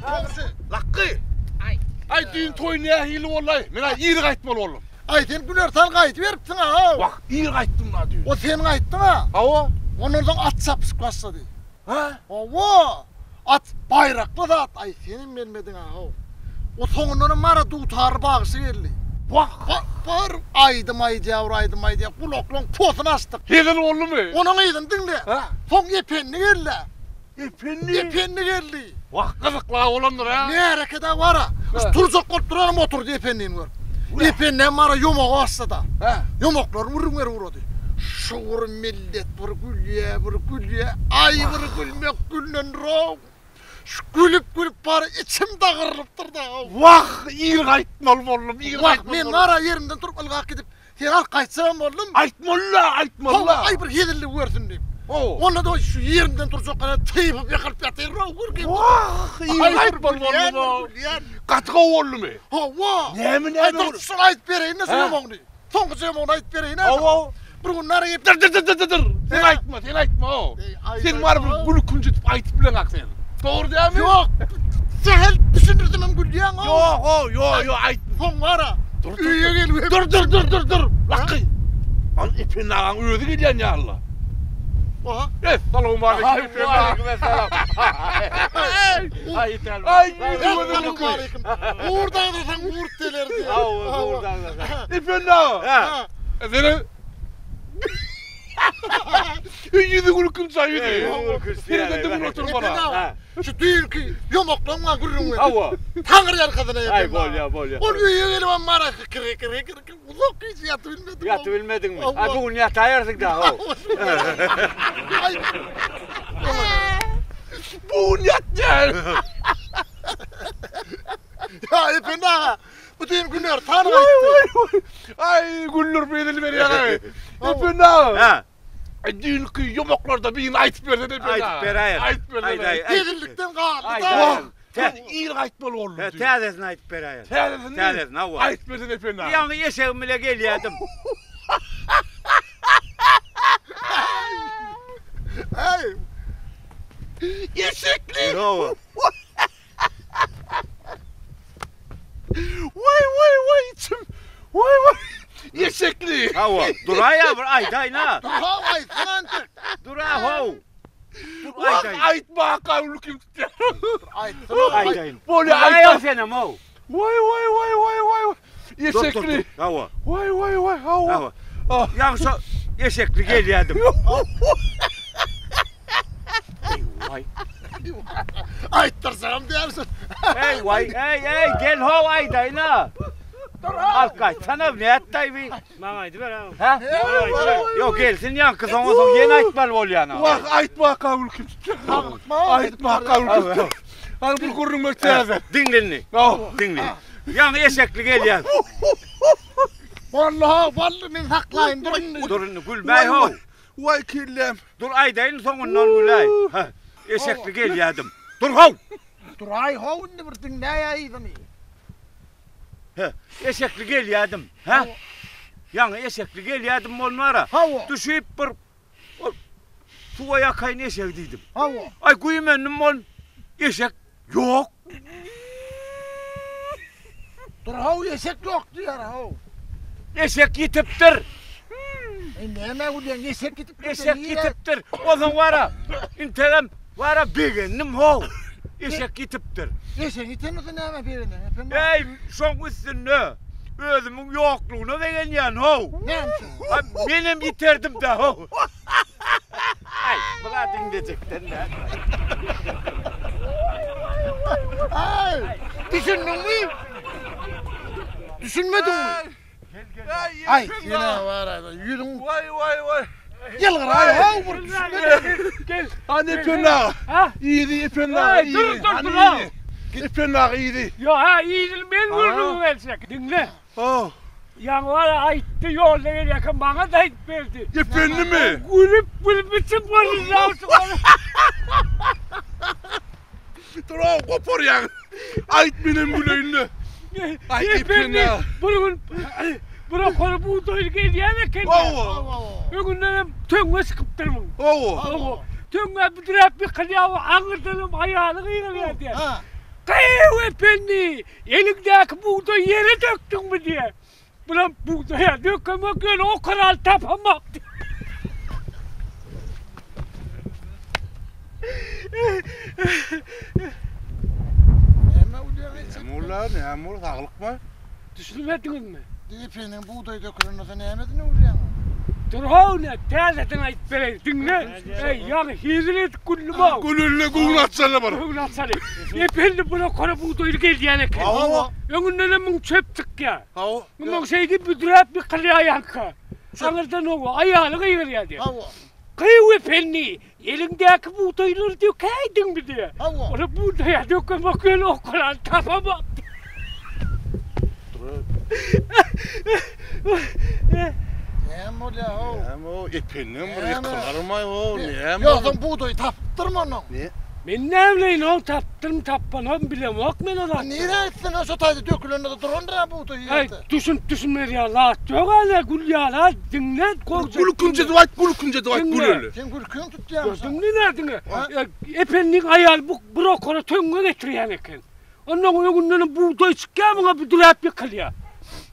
Toğusu. Laqqı. Ay düğün toyu ne hili vallahi. Mena iyiri qaytmalı oğlum. Ay sen Gülertan qayıt veriptin ha. Bak iyiri qayttım la düğün. O sen qayıttın ha. Ava. Onlardan at sapsık başladı. Ha? Ova. At bayraklı da at. Ay senin bilmedin ha. O sonundan mara tutar bağısı geldi. Bak. Var aydım aydım kulaklan potunu astık. Helal oğlum mu? Onun aydın dinle. Ha? Son yepenli geldi. Efendim. Geldi. Bak kızıkla olanlar ha. Ne harekete var ha? Turzak kotturaram oturdu yepenliğin var. Yepenliğin mara yomak aslı da. Ha? Yomoklar vurdu. Şuur millet bir gülye. Ay bir gülmek güllen rav. Gülüp bari içim dağırılıptır da. Vah iyiri qaytmalı oğlum. İyiri Bak qaytmalı. men mara yerimden turup ılgak gidip herhal qaytsam oğlum. Aytmalı. Ay bir yedirli görsün diyeyim. Oo. Onunla da şu yerimden turacak kadar tıyıp yakalıp yatayım. Vah iyiri qaytmalı oğlum. Qatıqa oğlum mu? Hava. Nemi Ay dur sana ait vereyim nasıl yomağını. Son kız yomağını ait vereyim. Ava. Bir günler yiyip. Dır. Sen aytma o. Sen var bir gülü küncütüp aytıp bilen ak sen. Doğru değil mi? Yok. Sehel düşünürdüm hem gülüyen o. Yok ayt. Son var ha. Dur. Üye geliyor. Dur. Laqqı. An ipin ağan ödü gidiyen ya Allah. Aha. Selamun aleyküm ipin ağan. Aleykümselam. Ay Selamun aleyküm. Uğurdan da sen uğurt delerdi. Uğurdan da sen. ipin ağan. Efendim? Yüzü gülükün sayıydı. Seni de bunu otur bana. Şu değil ki yomoklanma gülün ver. Hava. Tanrı yer kadına yapayım. Ay bol ya. Onu üye gelip mara kırı. Uzak hiç yatı bilmedim. Yatı bilmedin mi? Allah. Ay bugün yatayarsın da. Ay. Bu yat gel. Ya efendi ağa. Bütün günler tanrı Vay. Ay güllür beydeli beni yana. Efendi ağa. Düğün kıyı yomoklarda bir aytıp verdi de beni ağa. Aytıp verayın. Yedirlikten kaldı Ay, da. ay. Sen iyi aytmalı oğlum. Teyzesin aytıp verayın. Teyzesin hava. Aytıp verdin efendi ağa. Yani yeşeğim bile geliyordum. Ay. Yeşekli. Hava. Vay içim. Vay. Yeşekli. Hava. Duraya bir aydayna. Ha ay sanantık. Dura hov. Dur Vah ayday. aytma kavlu kim tutuyor. Ay Aydayın. Böyle Duraya aytma. senem hov. Vay. Yeşekli. Hava. Vay hava. Yoksa yeşekli geliyordum. Vay. Ayttırsam dersin. Hey vay. Hey gel hov aydayna. Al kaç sana ne attay bir. Bana aydı ver abi. Ha? Yok gelsin yankı sonra son yeni aytmal ol yana. Vah aytma kavlu kim tutuyor. Aytma kavlu tutuyor. Al bu kurun mökteze. Dinlenni. Dinlenni. Yani yeşekli geliyor. Vallahi men haklayın durun. Durun gülmey hov. Vay kirlem. Dur aydayın sonundan gülay. Yeşekli geliyordum. Dur hov. Dur ay hovun ne bir dinle ya idini. Eşekli geliyordum. Ha? Yani eşekli geliyordum onlara. Hava. Düşüp bir suya yakayın eşektiydim. Hava. Ay kuyum önüm on eşek yok. Dur hav yesek yok diyor hav. Eşek yitiptir. Ne bu diyen yesek gidip Eşek yitiptir. O zaman vara. İntelem vara beğendim hov. Eşek yitiptir. Yesek gitemiyorsun hemen birine. Ey son üstüne. Özümün yokluğunu beğeniyen hov. Ne yapıyorsun? Ay, benim yitirdim de hov. Ay buna dinleyecektin lan. Ay. Düşündün mü? Düşünmedin mi? Ay yine var ayda yürün. Vay. Gel ay hav vur düşünmedin. Gel. Hani ipin ağa. Ha? İyiydi ipin ağa. Ay, dur, Hani ipin ağa iyiydi. Ya ha iyidir ben vurdum versek. Dinle. Oh. Yani var ya ayıttı yolda yakın bana da ayıt verdi. İpinli mi? Gülüp bütün polis lazım. Dur o kopar ya. Ayt benim gülüğünü. Ay ipin ağa. Buna konu buğdayı geliyor ya kendi. Bugünlerim tüngü sıkıptırmın. Oh. Tüngü bir direk bir kılyağı ağırtırım ayağını kıyılıyor diye. Kıyı efendi. Elindeki buğdayı yere döktün mü diye. Ulan buğdaya dökemek öyle o kadar tapamak. Neme ulan etsin? Ne ulan ne amur sağlık mı? Düşünmediniz mi? Efendim buğday dökülünüze ne yemedin ulan? Dur havne tezeden ait vereyim. Dinle. Yani hizmet kullum av. Gülünle gülün atsana bana. Ulan sana. Efendi buna kara buğdayı geldi yani. Hava. Önünden mun çöptük ya. Hava. Bunun şeydi büdürep bir kılıyor yankı. Sanırdan o ayağını kıyır ya diye. Hava. Kıyı efendi. Elindeki buğdayları dökeydin mi diye. Hava. Onu buğdaya dökemek öyle o kadar tapamak. Neme ulan o? Ne o epenim Ne buraya mi? kılarım ay o. Ne mi? Yazın buğdayı taptırma onu. Ne? Ben ne evleyin o taptırım tappanam bilem yok ben ona. Nereye etsin o sotaydı dökülünüze durun da buğdayı Ay yedi. düşün ya la. Çok hala gül ya la. Dinle korkacak. Gülü künce duayt Dinle. gülü. Sen gülkün tutacağım sen. Gördün mü nerede? Ha? Efendinin ayağını bu brokora töngü getiriyor eken. Ondan önünden buğday çıkıyor bana bir durap yıkılıyor.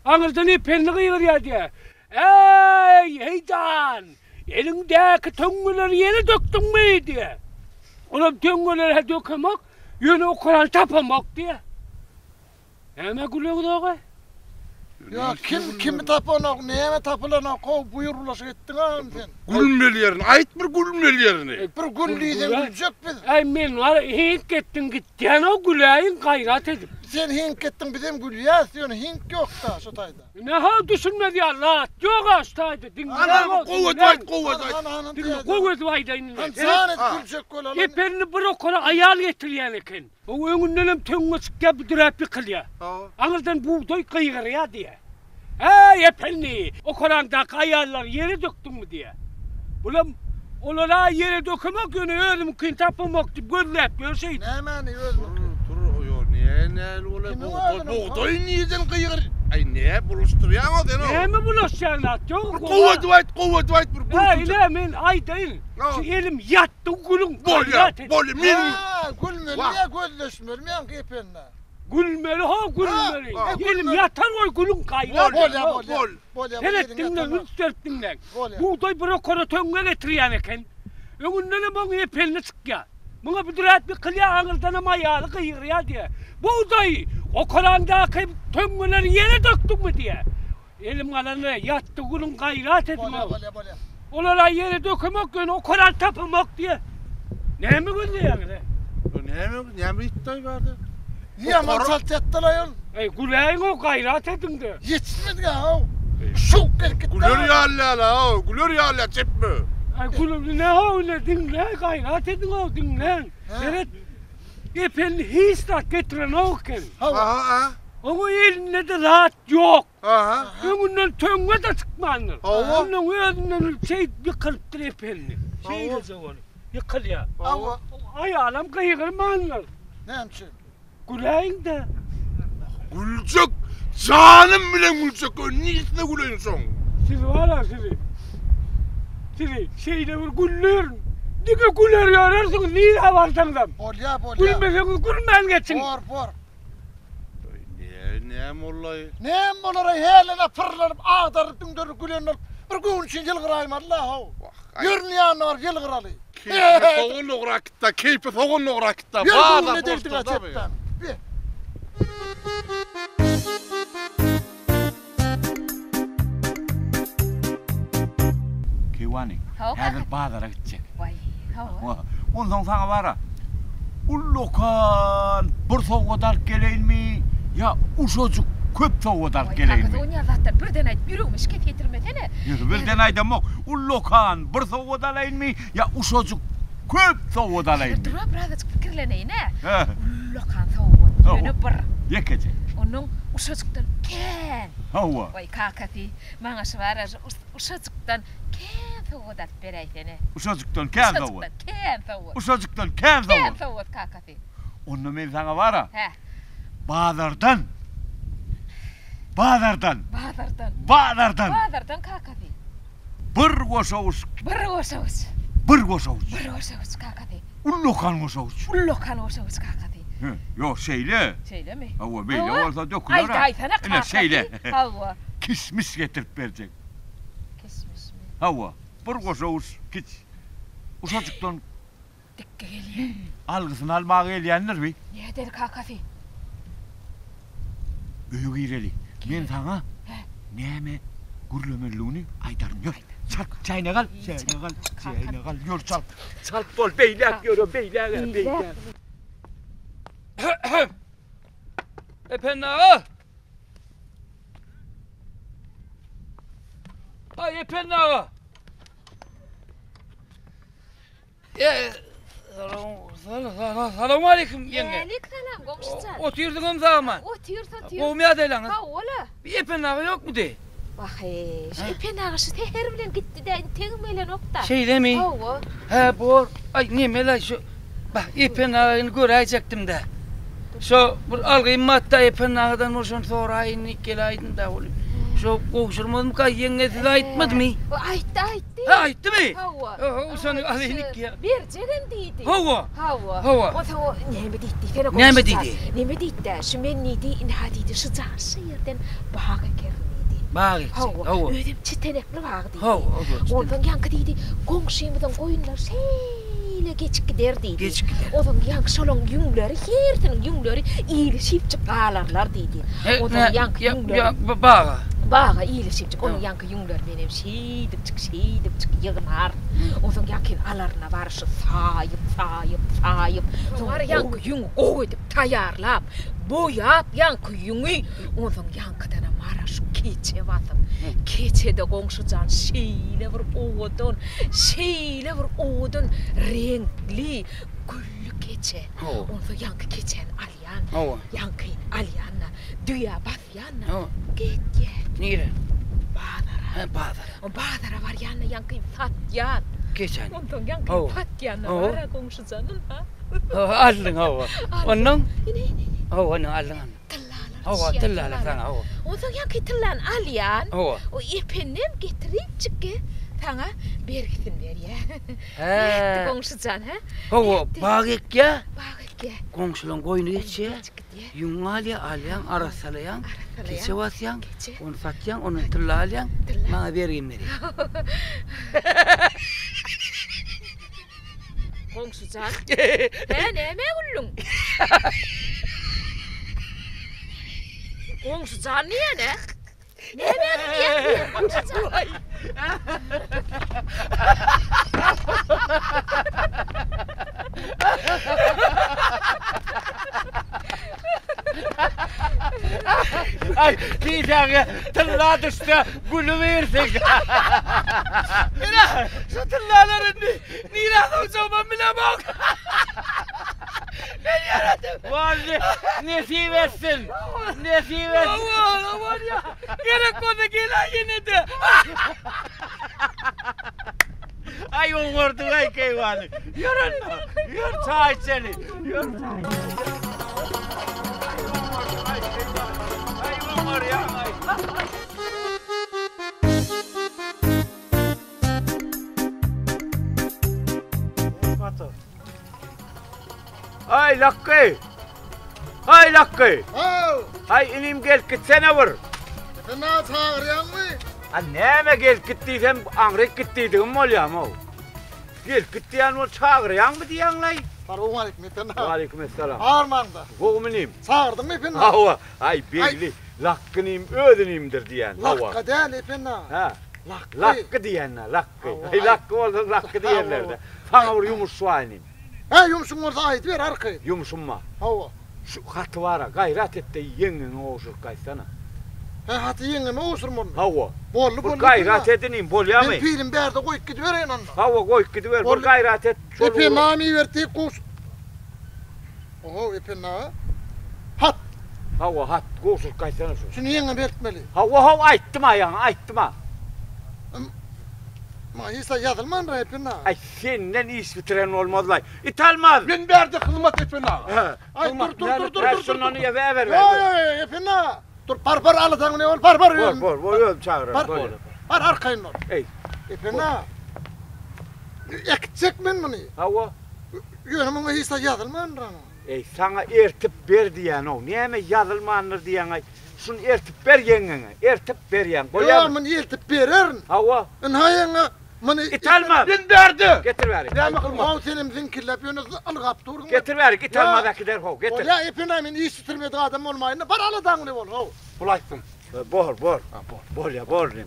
Anırdan efendi kıyır ya diye. Ey heydan! Elindeki töngüleri yere döktün mü diye. Ulan töngüleri dökemek, yine o kadar tapamak diye. Hemen gülüyorsun oğlum. Ya kimi tapana, neyeme tapılana kov buyurulaşı ettin ağam sen. Gülmeli yerini. Ait bir gülmeli yerini. Bir güllüydün gülecek biz. Ay men var, hink ettin gitti. Yani o güleyin gayret edip. Sen hink ettin bizim gülüye, sen hink yok da sotayda. Ne ha düşünmedi ya la. Yok hastaydı. Dinle. Anam kuvvet ayt kuvvet ayt. Hanım Dinle. diyeceğim. Kuvvet vayda inle. Han sanet gülecek kol alın. Eperini brokora ayal getiriyen eken. O önünden hem töngü çıkıyor bir durap yıkılıyor. Anırdan buğday kıyır ya diye. Hey efendi, o Kur'an'daki ayarlar yere döktün mü diye. Ulan onlara yere dökmek yönü öyle mümkün tapamak gibi görülüp görseydi. Ne mani öz mümkün. Dur o yo ne ola Kimin bu ağzına buğday niyeden kıyır. Ay ne buluşturuyan o den o. Ne mi bulaşacaksın at yok? Kuvvet ayt bir gülü künce. Öyle men ay değil. Şu elim yattı gülüm. Bol ya bol benim. Ha, gülmeli ya gözleşmür mi yank epenle. Gülmeli ha gülmeli. Ha, Elim gülmeli. yatar o gülüm kaynar. Bol ya bol ya. Bol. Bol ya. Seyrettiğinden, üç dörttiğinden. Bol ya. Buğday brokora töngüne getiriyen eken. Önünden bana epelini çıkıyor. Buna bir durat bir kılıyor ağırdan ama ayağını kıyır ya diye. Buğday o Kur'an'daki töngüleri yere döktün mü diye. Elim alanına yattı gülüm gayret etme. Bol ya bol ya bol ya. Onlara yere dökmek yönü o Kur'an tapımak diye. Ne mi güldü yani? Ne mi ittay vardı? Yaman salt ettiler yol. Ey güleyin o gayret edin de. Yetişmedi ya o. Şok erkek. Gülür ya Allah o. Gülür ya Allah çepme. Ay gülüm ne ha öyle dinle gayret edin o dinle. Evet. Efendi hiç de getiren o ken. Aha. Onun elinde de rahat yok. Aha. Önünden töngü de çıkmandır. Hava. Onun önünden şey yıkılıptır efendi. Şey Hava. de zavallı. Yıkıl ya. Hava. Ayağım kıyırmanlar. Ne hemşin? Güleyin de. Gülcek. Canım bile gülcek. Niyetine güleyin son. Siz var ya sizi. Sizi şeyde bir güller. Dike güller yararsınız. Niye varsanız? Bol ya bol ya. Gülmeseniz gülmeyin geçin. Bor. Ne mollay? Ne molara helene fırlanıp ağdarıp dündürü gülenler. Bir gün için yılgırayım Allah o. Yürüyen var yılgıralı. Keype soğun uğrakitta. Keype soğun uğrakitta. Bir Bağda gün ne derdik boşta tabii. açıktan. Bir. Kiwani. Hau Hazır bağlara gidecek. Vay, hava. Ondan sana var ha. Ullokan bir soğudar geleyin mi? Ya uşacık köp soğudar Vay, geleyin kakası mi? oynarlattar birden ayt yürüymiş kef getirmesene. Birden aydım yok. Ullokan bir soğudalayın mi? Ya uşacık köp soğudalayın mi? Dur birazcık fikirleneyin ha. He. Lokan soğud. Soğud. Yönü bir. Yekece. Onun uşacıktan ken. Hava. Vay kakası. Bana şıvarar uşacıktan ken soğudat bereytene. Uşacıktan ken soğud. Uşacıktan ken soğud. Uşacıktan ken Ken soğud. soğud kakası. Onu ben sana var ha. He. Bağlardan. Bağdardan kakası. Bir koşavuş. Bir oşavuç. Bir koşavuç. Bir oşavuç kakası. Ullokan koşavuç. Lokan oşavuç kakası. Yok şeyle. Şeyle mi? Hava böyle Hava? olsa dökülür. Ay sana Öyle kalk. şeyle. Hava. Kismis getirip verecek. Kesmiş mi? Hava. Bir koşavuz kiç. Uşacıktan Dikke geliyor. algısını almaya geleyenler mi? Ne der kakası? Büyük ireli. Men sana neme gurlömerluğunu aydarım yok. Çal çayına kal. Çayına kal. Yor çal. Çal bol beylak yorum beylak. Efendim ağa. Ay efendim ağa. Selamun aleyküm yenge. Aleykümselam komşucan. Oturdunuz zaman. Otur. Kovmaya deyleniz. Ha ola. Bir efendim ağa yok mu de? Bak epen ağaçı teher bilen gitti de tegmeyle nokta. Şey değil mi? Hava. He bor. Ay ne mela şu. Bak efendim ağını görecektim de. Şu bir algıyım matta efendim ağadan olsun sonra aynı gelaydın da oğlum. Şu koşurmadım ka yengesi de aytmadı mı? Ayttı. Ha ayttı mı? Hava. O sana alaynik ya. Bir cegen deydi. Hava. Hava. O zaman neme deydi? Fena Neme komşucan. deydi? Neme deydi? Şu men neydi? İnha deydi. Şu zarsı yerden bağa kerniydi. Bağ geçecek. Hava. Ödüm çiterekli bağa deydi. Hava. Ondan yankı deydi. Komşuyumdan koyunlar şeyle geç gider deydi. Geç gider. Ondan yankı solon yungları, yertinin yungları iyileşip ağlarlar deydi. Ondan yankı yungları. Bağ. Bağa iyileşip onun yankı yunglar benim şeydip çık yığınar. Ondan yankın alarına var şu sayıp. Sonra yankı yung oydip tayarlap. Boyap yankı yungu. Ondan yankıdan mara şu keçe vatıp. Keçede komşucan şeyle bir odun renkli güllü keçe. Ondan yankı keçen alyan. Yankı alyanna düya basyanna. Git. Nere? Bağdara. Bağdara var yanına yankı fatyan. Geçen. Ondan yankı fatyanna var komşucanın ha. Aldın hava. Onun? İne. Onun aldın. Hava tillala sana hava. Ondan yankı tıllan alyan. Hava. O ipenim getirip çıkı. Sana bir gitsin ver ya. He. Komşucan ha. Hava bağık ya. Bağık ya. Komşulan koyunu geçe. Yungalya alyan arasalayan. Keçe vasyan. Onu satyan onu tillalayan. Bana vereyim nereye. Komşucan. He neme gullun? Komşucan niye ne? Neme komşucan? Ay diyeceğim tırnağı düştü gülü versek. Mira şu tırnağların nire alacağım bile bak. Ben yarattım. Vallahi nesi versin. Aman var ya. Gerek kodu gelen yine de. Ay o vurdu ay keyvanı. Yürü çay seni. Yürü çay. Ay var ya. Ay Lakkı. Hay Lakkı. Hay inim gel gitsene vur. Fena çağıryan mı? Anneme gel gittiysen angrek gittiydim ol ya mo. Gel gittiyen o çağıryan mı diyen lay? Selamun aleyküm fena. Aleykümselam. Armanda. Goğumunayım. Çağırdın mı fena? Hava. Ay belli. Lakkınıyım ödüneyimdir diyen. Hava. Lakka değil fena. Ha. Lakkı. Lakkı diyenler lakkı. Hava. Ay lakkı oldu lakkı diyenlerde. Sana vur yumuş suaynim. He yumuşun orada ait ver arkayı. Yumuşumma. Hava. Şu hatı var ha gayret et de yengin oğuşur kaysana. He hati yengeme olsun bunu. Hava. Bollu Bu gayret edineyim bol Ben yamayım. pilim bir yerde koyup gidivereyim anda. Hava koy gidiver bu Bol- gayret et. Epe nami verdi kus. Oho epe na. Hat. Hava hat koşur kaysana şu. Şunu yengem vertmeli. Hava ayttım ayağını ayttım ha. Ma hisa yazılman ra epe na. Ay senden iş bitiren olmaz lay. İtalmaz. Ben verdi kılmat efena. Ay dur. Ver şunu onu ver ver. Ay epe na. Dur par alatan ne ol par. Bol çağır. Par Bol. par arkayın ol. Ey. Epe na. Ekecek men bunu. Hava. Yönümün hisa yazılman ra. Sana ertip ber diyen o. Neme yazılmanır diyen ay. Şunu ertip ber yengene. Ertip ber yen. Ya men eltip bererin. Hava. Hayana men İtalma. Ben derdi. Getir verik. Näme kılma? O senin zinkirlep yönüz algap durun. Getir verik. İtalmadakiler ho. Getir. Ya epine men iş bitirmedi adam olmayın. Baralıdan ne ol ho. Bulaysın. Bor.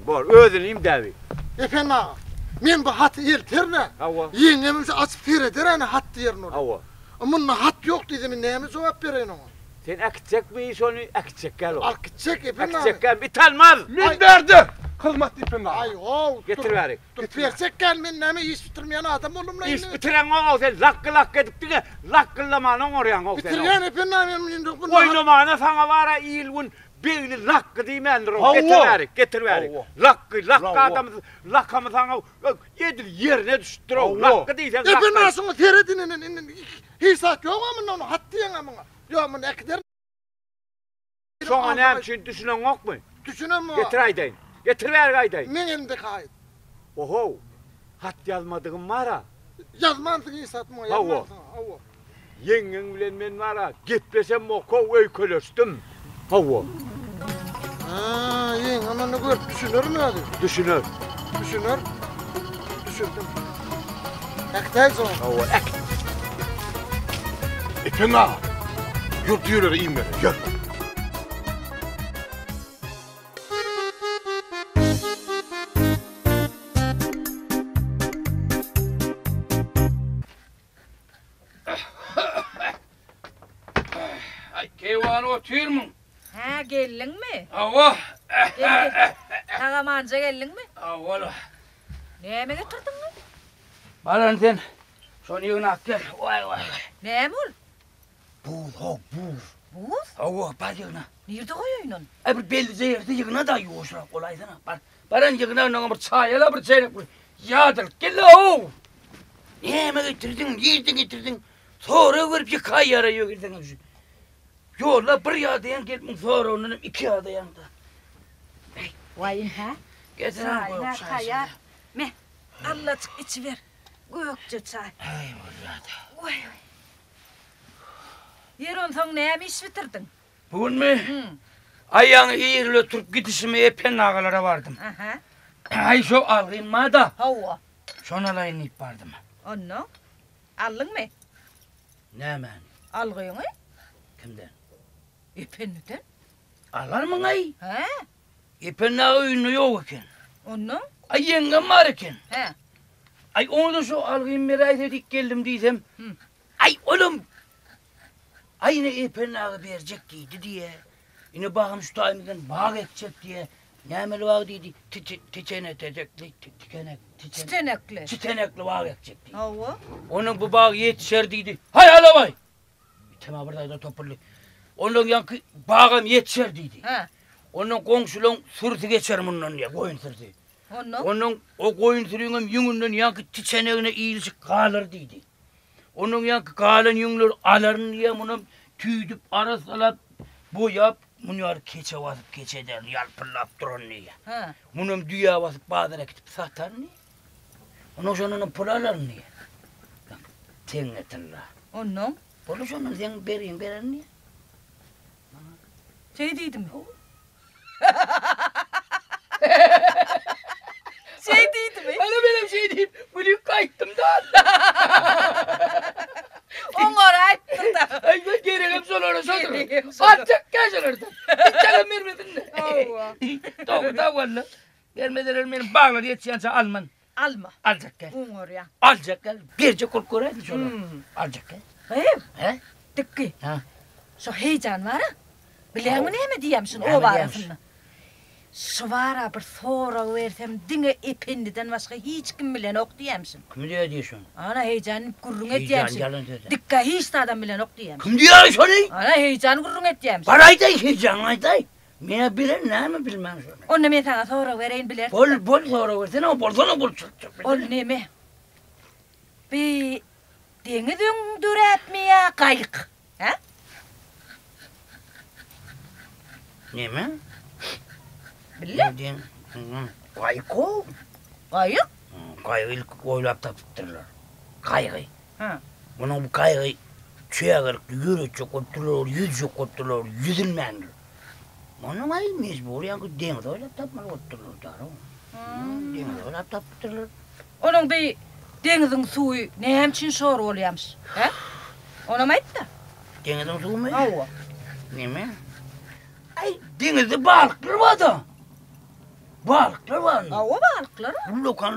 Bor. Özüneyim devi. Efendim ağa. Men bu hat eltirne. Hava. Yengemiz açıp veredir hani hat diyerin onu. Hava. Ama hat yok dedim näme cevap bereyin ona. Sen akıtacak mı iş onu? Akıtacak gel o. Akıtacak efendim ağa. Akıtacak gel. İtalmaz. Ben derdi. Kızmat ipin ağa. Ay ho. Getir verik. Versek gel men näme iş bitirmeyen adam olum lan. İş bitiren o sen lakkı edip dine lakkılamanın oraya o sen. Bitirgen efendim men Oynamana sana vara iyilgun beyni lakkı diyemendir o. Hava. Getir verik. Hava. Lakkı Bravo. adamız lakkamı sana yedir yerine düştür o. Hava. Lakkı diysen efendim lakkı. aslında teredinin hisat yok ama onu hat diyen ama. Ya men ekder. Sonra ne yapayım düşünen yok mu? Düşünün mü? Getir aydayın. Getir ver aydayın. Men elimde kayıt. Oho. Hat yazmadığım var ha. Yazmansın hisat mı? Hava. Yazmansın. Hava. Yengen bilen ben var ha. Gitmesem o kov öykölöstüm. Hava. Ha, yeng ama ne gör düşünür mü hadi? Düşünür. Düşünür. Düşündüm. Ektay sonra. Hava. İpin ağa. Yurt yürür iyi mi? Gör. Ay kevan otur mu? Ha geldin mi? Ava. Gel. Tağamanca geldin mi? Avala. Näme getirdin mi? Baran sen. Son yığınak gel. Vay. Näme ol? Buz. Buz? Ava bak yığına. Nerede koyuyorsun onu? Bir belli zehirde yığına da yoğuşra kolay sana. Baran yığına ona bir çayla bir çeyrek koy. Yadır gel o. Näme getirdin? Yedin getirdin. Sonra görüp yıkay yarayıyor girdin. Yolla bir yağdayan gelmin sonra onun iki yağdayan da. Vay ha? Getiren Çay, koyup ne çay. kaya? Me, Allah'cık içiver. Gökçe çay. Ay vallahi. Vay. Yeron son näme iş bitirdin? Bugün mü? Ayağını eğirle tutup gidişime epen ağalara vardım. Aha. Ay şu algınma da. Hava. Şona layın ip vardım. Onu. Aldın mı? Ne men? Algıyını? Kimden? Epenniden. Alar mı ay? Ha? Epen ağı ünlü yok iken. Onu? Ay yengem var iken. Ha. Ay onu da şu algın merak edip geldim diysem. Ay oğlum. Ay ne epen ağı verecek deydi diye. Yine bağım şu taiminden bağ edecek diye. Nemeli bağ deydi. Titenekli. Titenekli bağ edecek diye. Hava. Onun bu bağ yetişer deydi. Hay alavay. Tema buradaydı topurlu. Onun yankı bağım yetişer deydi. Ha. Onun komşuluğun sırtı geçer bundan diye koyun sırtı. Onu? Onun o koyun sürüğünün yüngünden yankı titeneğine iyilişik kalır deydi. Onun yankı kalın yüngler alırın diye bunu tüydüp arasalap boyap bunu yar keçe basıp keçeden yalpırlap durun diye. Ha. Bunun dünya basıp bağdara gidip satar niye? Onun sonunun pulalar niye? Sen getirler. Onu? Bunu sonun sen beren niye? Şey dedim. Şey dedim. Bana benim şey deyip bunu kayıttım da. Onlar ayıptır da. Ay ben gereğim sonra Gereğim satırım. sonra. Atacak geçilirdi. Hiç çalım vermedin mi? Allah. Doğru da valla. Gelmeden benim bağlar yetişense alman. Alma. Alacak gel. Onlar ya. Alacak gel. Birce kurkuraydı sonra. Alacak gel. Hayır. He? Tıkkı. Ha. Şu heyecan var ha. Bilen mi ne mi diyemsin Ne o mi var diyemsin? aslında. Şu var bir sonra versem dine ipindiden başka hiç kim bilen ok diyemsin. Kim diyor diyorsun? Ana heyecan gurrun et Heyecan diyemsin. yalan dedi. Dikka hiç de adam bilen ok diyemsin. Kim diyor şunu? Ana heyecan gurrun et diyemsin. Parayday heyecan ayday. Mene bilen ne mi bilmem şunu. Onu ben sana sonra vereyim bilersin. Bol sonra versene o bolsana bol çok. Ol ne mi? Bir deniz döndüretmeye kayık. Ha? Ne mi? Bile? Ne diyeyim? Kayık o. Kayık? Kayığı ilk oylap tapıttırlar. Kayığı. Ha. Bunun bu kayığı Çeyrek yürüyecek oturur, yüzecek oturur, yüzülmendir. Onun ay mecbur yankı deniz öyle tapmalı oturur canım. Deniz öyle taptırır. Onun bir denizin suyu ne için soru oluyormuş? He? Ona mı etti? Denizin suyu mu? Hava. Ne mi? Ay denizde balıklar var da. Balıklar var. Hava balıkları.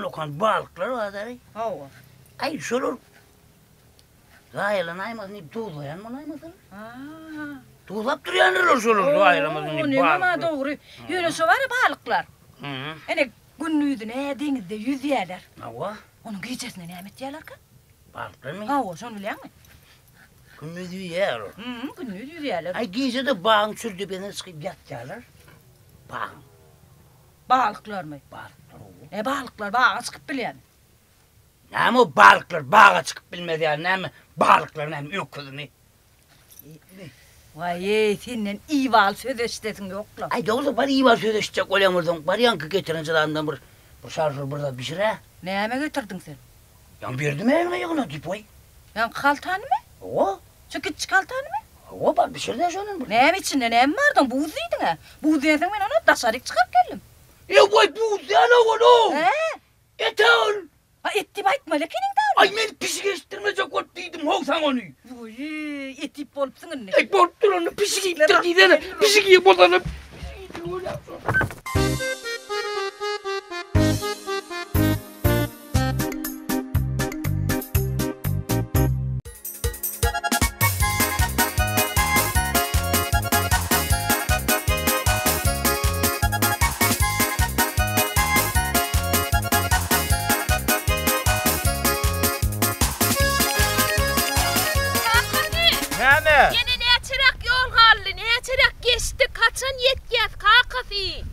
Lokan balıklar var da. Hava. Ay şurur. Zayilen aymasın hep tuğlayan mı aymasın? Tuğlap duruyanlar şurur zayilemazın hep Ne ama balıklar. doğru. Yunus'u var ya balıklar. Hı. Hani gündüzü ne denizde yüzüyorlar. Hava. Onun gecesine ne emetiyorlar ki? Balıklar mı? Hava son biliyor musun? Gündüzü yer o. Gündüz yüzüyorlar. Ay giyse de bağın sürdü beni sıkıp yatacaklar. Bağın. Balıklar mı? Balıklar o. Balıklar bağa sıkıp biliyor musun? Ne mi balıklar bağa çıkıp bilmedi ya ne mi balıklar ne mi öküzü ne? Vay seninle iyi val söz istesin yokla. Ay doğrusu bari iyi var söz eşecek olamırdım. Bari yankı getirin sırandan bir şarjör burada bir şire. Neyime götürdün sen? Yan verdim elime yakına dipoy. Yan kaltanı mı? O. Şu küçük kaltanı mı? O bak bir şirde şunun bu. Neyim içinde neyim vardın? Buğzuydun ha. Buğzuydun ben ona dışarı çıkıp geldim. Vay bu yana onu. He? Etel. Ha etti baytma lekinin de Ay beni pişik estirmeyecek ot dedim hovsan onu. Uy etip olupsun ne? Ay borttur onu pişik ittir gidene. Pişik yiyip odanı. Neme? Yine ne açarak yol halli, ne açarak geçti, kaçan yetken kakası.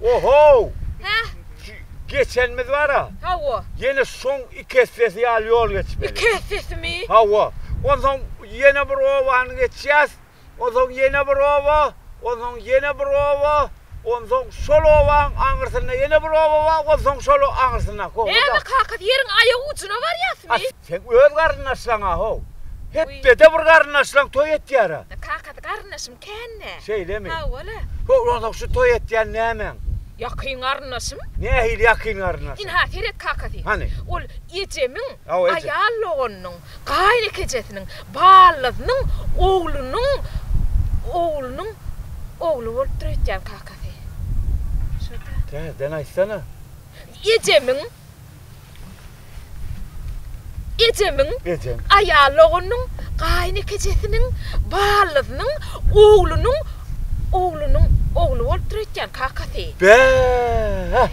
Oho! He? Geçenimiz var ha. Hava. Yine son iki sesi al yol geçmeli. Kesis mi? Hava. Ondan yine bir ovanı geçeceğiz. Ondan yine bir ova. Ondan yine bir ova. Ondan sol ovan ağırsına yine bir ova var. Ondan sol ağırsına. Ne mi kakası yerin ayağı ucuna var ya mi? Sen öz karnına ho. Hep Uy. de bir karnına toy et yara. Kakası karnasım kenne. Şey değil mi? Hava la. Ondan şu toy et yan ne hemen? Yakın karnasım. Ne hil yakın karnına? İn ha teret kakası. Hani? Ol yecemin Hava ece. ayağının, gayri kecesinin, bağlının, oğlunun oğlu olup duruyken kakası. Şurada. Denaysana. Yecemin Ecem. ayağının, gayri kecesinin, bağlının, oğlu olup duruyken kakası. Be.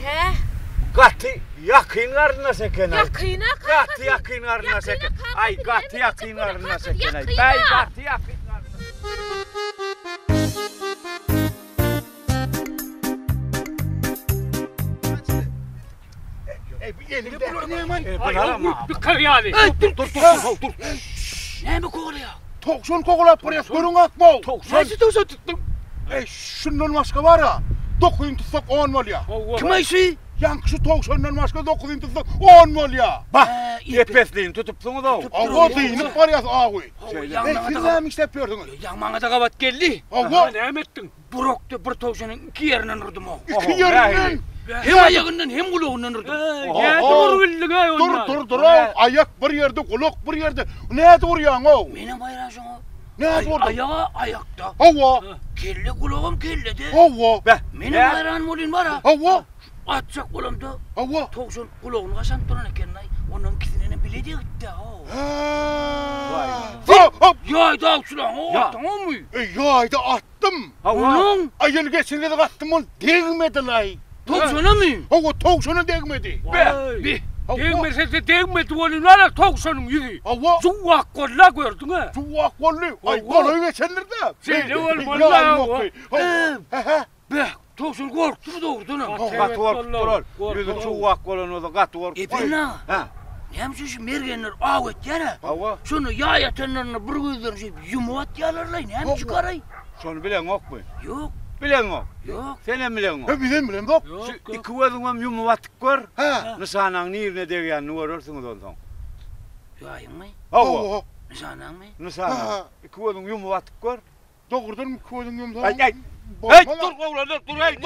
He? Katı yakın karnına sekene. Yakına Katı yakın karnına sekene. Ay katı yakın karnına sekene. Bey katı yakın karnına. Bir kar yani. Dur. Ne mi koğuluyor? Tokşun kokulap buraya sorun akma. Nasıl toksun tuttun? Şundan başka var ya. 9 tutsak 10 mol ya. Kim ayısı? Yankısı tokşundan başka 9 tutsak 10 mol ya. Bak. Yepesliğini tutup da o. Ağu değinip var ya ağu. Yanmağına Siz da ne mi işte yapıyordunuz? yanmağına da kabat geldi. Ağu. Ne emettin? Burokta bir toksunun iki yerinden vurdum o. İki yerinden. Hem ayağından hem kulağından vurdum. Geldi vurubildin ha onlar. Dur. Ayak bir yerde, kulak bir yerde. Ne duruyorsun o? Benim bayrağım o. Ne durdun? Ayağı ayakta. Hava. Kelle kulağım kellede. Hava. Benim bayrağım olun var ha. Hava. Atacak kulağımda. Hava. Toksun kulağını kaşan duran eken ay. Onun ikisinin biledi gitti o. Hop. Ya da uçulan o. Ya. Tamam mı? Ya da attım. Onun Ayıl geçinde de attım onu değmedi lay. toksuna mı? Hava tokşunu değmedi. Bir. Değmese de değmedi oğlum var toksanın yüzü. Hava. Zuvak kolla gördün ha. Çuvak kollu. Ay Hava. kolay geçenler de. Şey ne var valla. Be. Toksun korktu mu doğurdu ha? Katı var. Yüzü çuvak kolun o da katı var. Ebena. Ha. Hem şu mergenler ağ et yana. Hava. Şunu yağ yatanlarına bir gözlerini şey yumuat yalarlar. Hem çıkaray. Şunu bilen yok mu? Yok. Bilen yok. Yok. Sen bilen yok. Bilmem bak. Şu iki gözüm yumuvattık gör. Ha. Nişanan nirine değen ne görürsünüz ondan. Yağın mı? Hava. Nişanan mı? Nişana. İki gözün yumu atıp gör. Doğrudan mı koydun yumda? Hey dur oğlan dur hey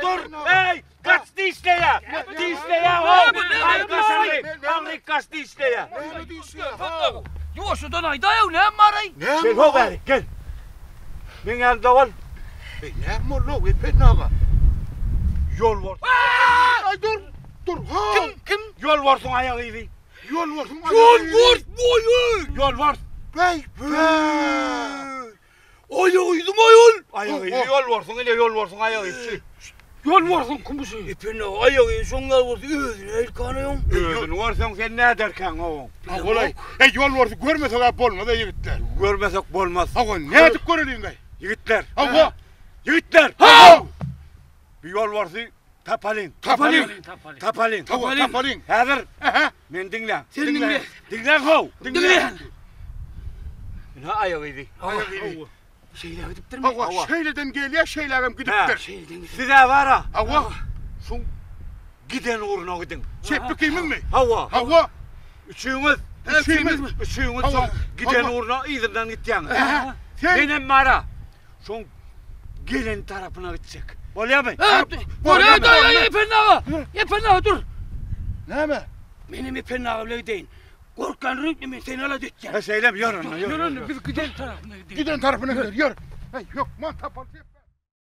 dur. Hey kaç dişle ya. Dişle ya oğlum. Ay kaçarlı. Anlık kaç dişle ya. Ne diyorsun ya? Yoşudan ay dayav ne maray? Gel ho bari gel. Ben yanımda ol. Ne mollo ve penaga. Yol var. Ay dur. Dur. Ha. Kim? Yol varsın ayağı iyi. Yol var. boyu. Yol var. Bey. Ayağı ayol. Ayağı iyi yol varsın ile yol varsın ayağı iyi. Yol varsın kumusu. İpine ayağı şunlar vurdu. El kanıyor. Ödün varsan sen ne ederken oğlum. Olay. Hey yol var. Görmesek hep olmadı yigitler. Görmesek olmaz. Hago ne edip görülüyün gay? Yigitler. Hago. Yigitler. Hago. Bir yol varsa tapalin. Tapalin. Tapalin. Hago tapalin. Hazır. Aha. Men dinle. Sen dinle. Dinle ho. Dinle. Ne ayağı iyi. Şeyler gidip durma. Hago şeylerden geliyor şeylerim gidiptir. Şeyden gidip. Size var ha. Hago. Şu giden uğruna gidin. Çepli kimin mi? Hava. Hago. Üçüğünüz. Üçüğünüz Hava. giden Hava. uğruna izinden gideceğiniz. Sen. Benim mara. Şu gelin tarafına gidecek. Oluyor mu? Buraya dayağı ipenağı. İpenağı dur. Ne mi? Benim ipenağı öyle değil. Korkan rünkle seni ala düşeceğim. Ha söylem yarın. Yürü biz gidelim tarafına gidelim. Giden tarafına gider. Yürü. Hey yok man tapal.